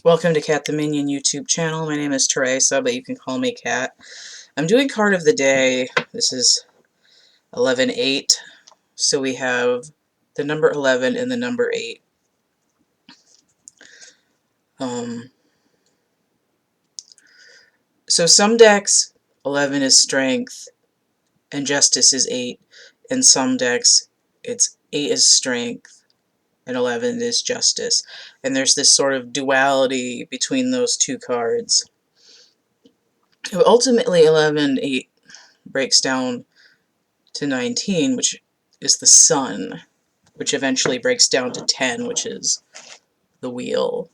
Welcome to CATtheMinion YouTube channel. My name is Teresa, but you can call me Cat. I'm doing card of the day. This is 11-8. So we have the number 11 and the number 8. So some decks, 11 is strength and justice is 8. And some decks, it's 8 is strength and 11 is justice. And there's this sort of duality between those two cards. Ultimately, 11-8 breaks down to 19, which is the sun, which eventually breaks down to 10, which is the wheel.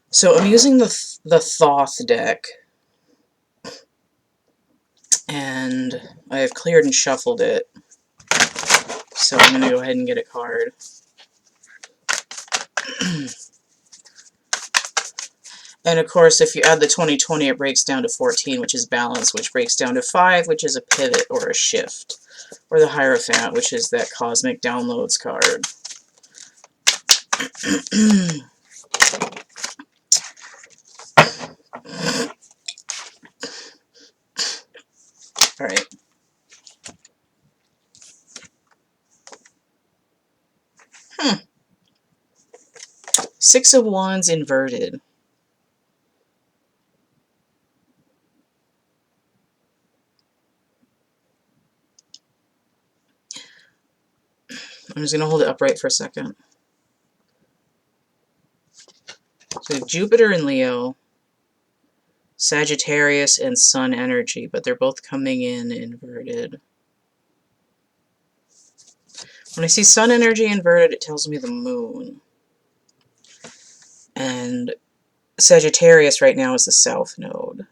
So I'm using the Thoth deck, and I have cleared and shuffled it. So I'm going to go ahead and get a card. And of course, if you add the 20/20, it breaks down to 14, which is balance, which breaks down to 5, which is a pivot or a shift. Or the Hierophant, which is that cosmic downloads card. Alright. Six of Wands inverted. I'm just going to hold it upright for a second. So Jupiter and Leo, Sagittarius and Sun energy, but they're both coming in inverted. When I see Sun energy inverted, it tells me the Moon. And Sagittarius right now is the South Node.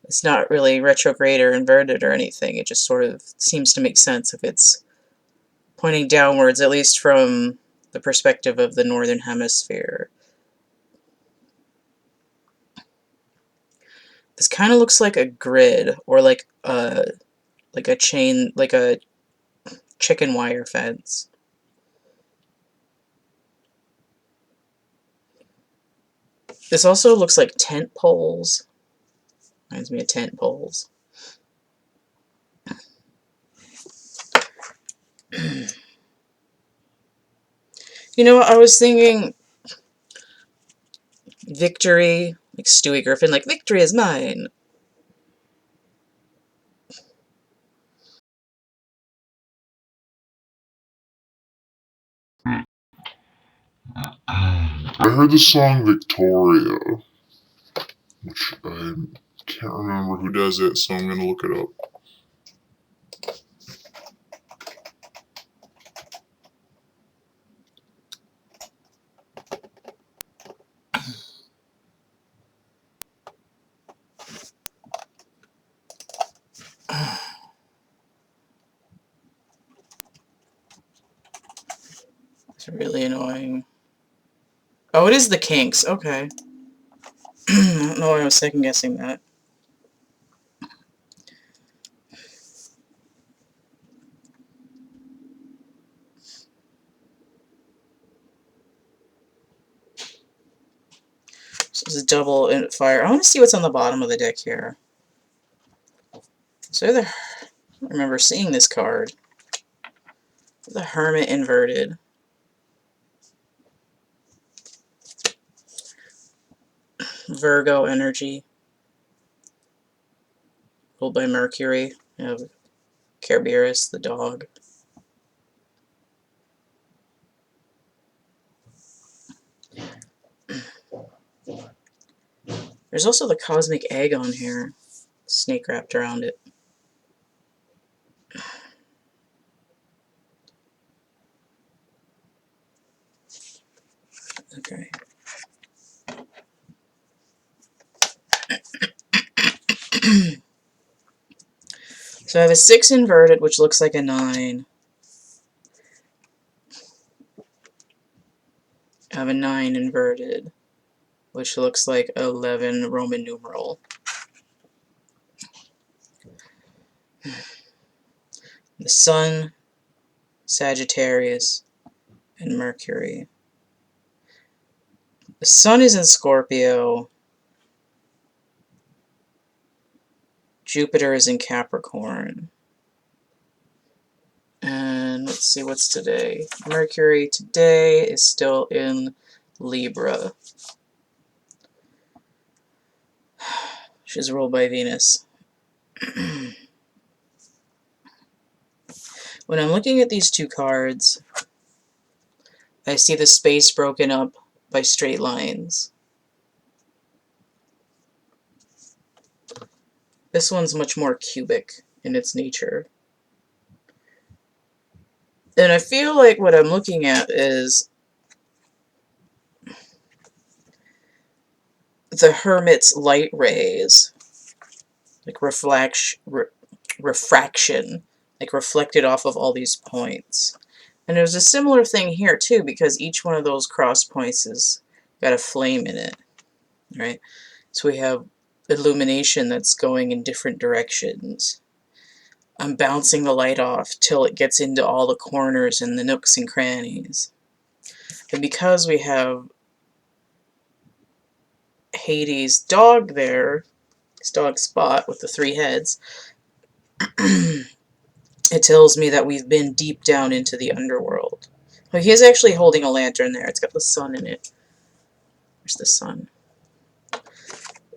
It's not really retrograde or inverted or anything. It just sort of seems to make sense if it's pointing downwards, at least from the perspective of the Northern Hemisphere. This kind of looks like a grid, or like a chain, like a chicken wire fence. This also looks like tent poles. Reminds me of tent poles. You know, I was thinking victory, like Stewie Griffin, like victory is mine. I heard the song Victoria, which I can't remember who does it, so I'm gonna look it up. It's really annoying. Oh, it is the Kinks. Okay. I don't know why I was second guessing that. So this is double fire. I want to see what's on the bottom of the deck here. So I remember seeing this card. The Hermit inverted. Virgo energy. Ruled by Mercury. You have Kerberos, the dog. There's also the cosmic egg on here. Snake wrapped around it. Okay. So I have a 6 inverted, which looks like a 9. I have a 9 inverted, which looks like 11 Roman numeral. The Sun, Sagittarius, and Mercury. The Sun is in Scorpio. Jupiter is in Capricorn. And let's see, what's today? Mercury today is still in Libra. She's ruled by Venus. When I'm looking at these two cards, I see the space broken up by straight lines. This one's much more cubic in its nature. And I feel like what I'm looking at is the Hermit's light rays, like refraction, like reflected off of all these points. And there's a similar thing here too, because each one of those cross points has got a flame in it, right? So we have illumination that's going in different directions. I'm bouncing the light off till it gets into all the corners and the nooks and crannies. And because we have Hades' dog there, his dog Spot with the 3 heads, it tells me that we've been deep down into the underworld. Well, he is actually holding a lantern there. It's got the sun in it. Where's the sun?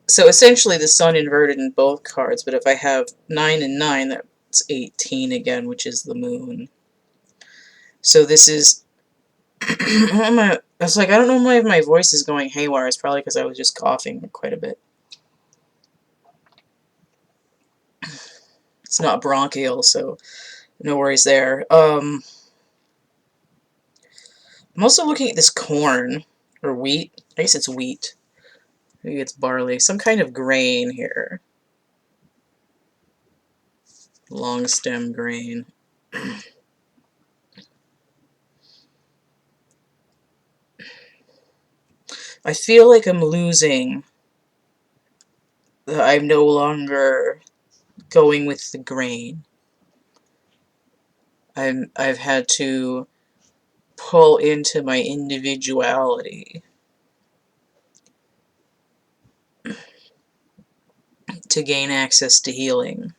So essentially the sun inverted in both cards, but if I have 9 and 9, that's 18 again, which is the moon. So this is... I was like, I don't know why my voice is going haywire. It's probably because I was just coughing quite a bit. It's not bronchial, so no worries there. I'm also looking at this corn, or wheat. I guess it's wheat. Maybe it's barley. Some kind of grain here. Long stem grain. I feel like I'm losing. I'm no longer going with the grain. I've had to pull into my individuality to gain access to healing.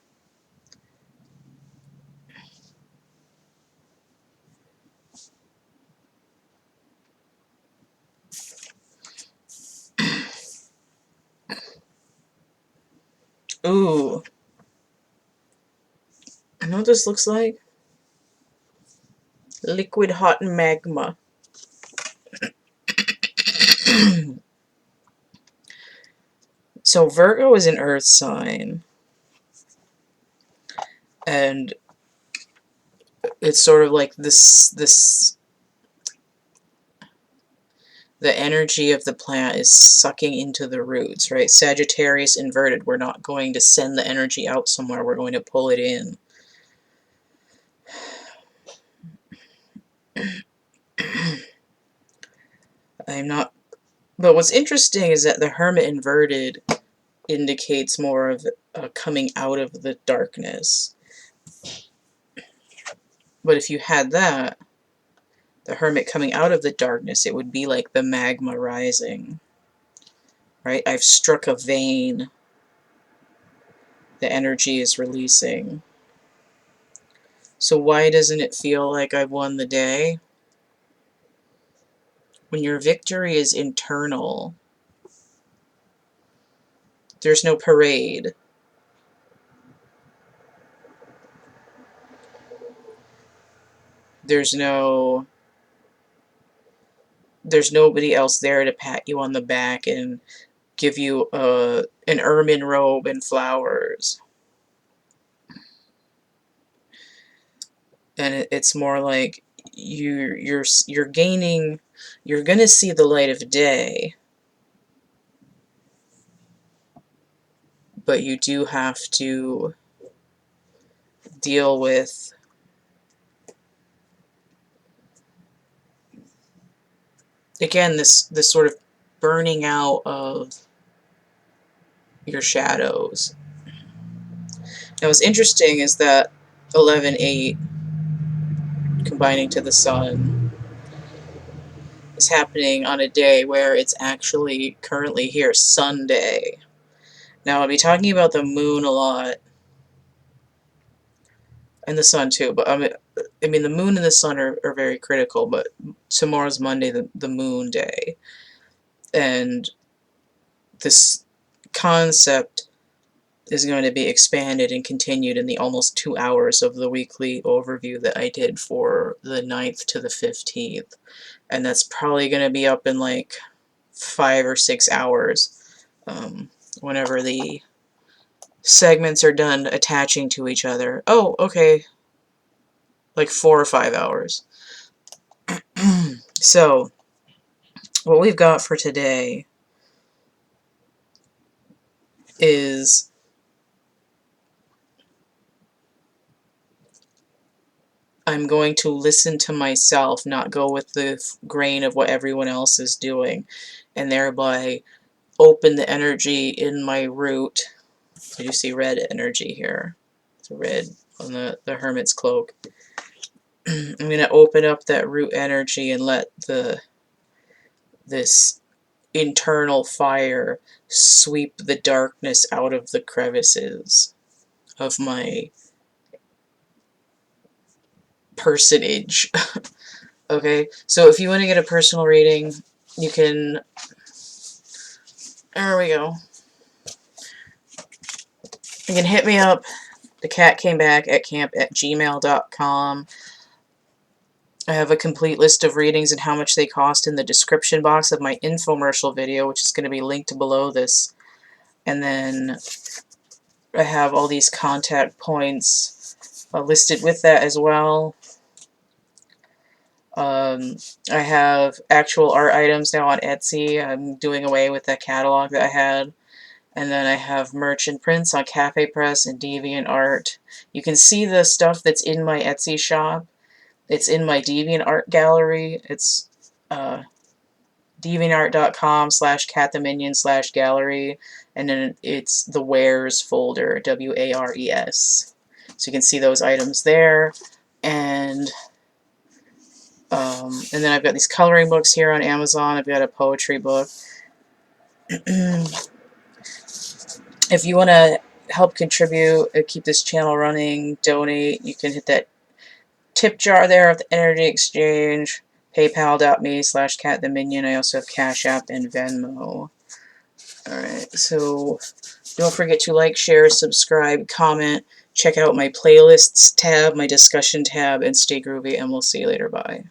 Ooh. I know what this looks like. Liquid hot magma. So Virgo is an earth sign. And it's sort of like this the energy of the plant is sucking into the roots, right? Sagittarius inverted. We're not going to send the energy out somewhere. We're going to pull it in. I'm not... But what's interesting is that the Hermit inverted indicates more of coming out of the darkness. But if you had that, the Hermit coming out of the darkness, it would be like the magma rising. Right? I've struck a vein. The energy is releasing. So why doesn't it feel like I've won the day? When your victory is internal, there's no parade. There's nobody else there to pat you on the back and give you an ermine robe and flowers. And it's more like you're gaining, you're gonna see the light of day, but you do have to deal with again this sort of burning out of your shadows. Now what's interesting is that 11-8 combining to the sun is happening on a day where it's actually currently here, Sunday. Now, I'll be talking about the moon a lot, and the sun too, but I mean the moon and the sun are very critical, but tomorrow's Monday, the moon day. And this concept is going to be expanded and continued in the almost 2 hours of the weekly overview that I did for the 9th to the 15th. And that's probably going to be up in like 5 or 6 hours, whenever the segments are done attaching to each other. Oh, okay. Like 4 or 5 hours. So, what we've got for today is I'm going to listen to myself, not go with the grain of what everyone else is doing, and thereby open the energy in my root. So you see red energy here. It's red on the Hermit's cloak. I'm going to open up that root energy and let this internal fire sweep the darkness out of the crevices of my personage. Okay, so if you want to get a personal reading, you can... There we go. You can hit me up, thecatcamebackatcamp@gmail.com. I have a complete list of readings and how much they cost in the description box of my infomercial video, which is going to be linked below this. And then I have all these contact points listed with that as well. I have actual art items now on Etsy. I'm doing away with that catalog that I had. And then I have merch and prints on Cafe Press and DeviantArt. You can see the stuff that's in my Etsy shop. It's in my DeviantArt gallery. It's deviantart.com/CATtheMinion/gallery. And then it's the wares folder, WARES. So you can see those items there. And then I've got these coloring books here on Amazon. I've got a poetry book. If you want to help contribute, keep this channel running, donate, you can hit that tip jar there at the Energy Exchange, paypal.me/CattheMinion. I also have Cash App and Venmo. Alright, so don't forget to like, share, subscribe, comment, check out my playlists tab, my discussion tab, and stay groovy, and we'll see you later. Bye.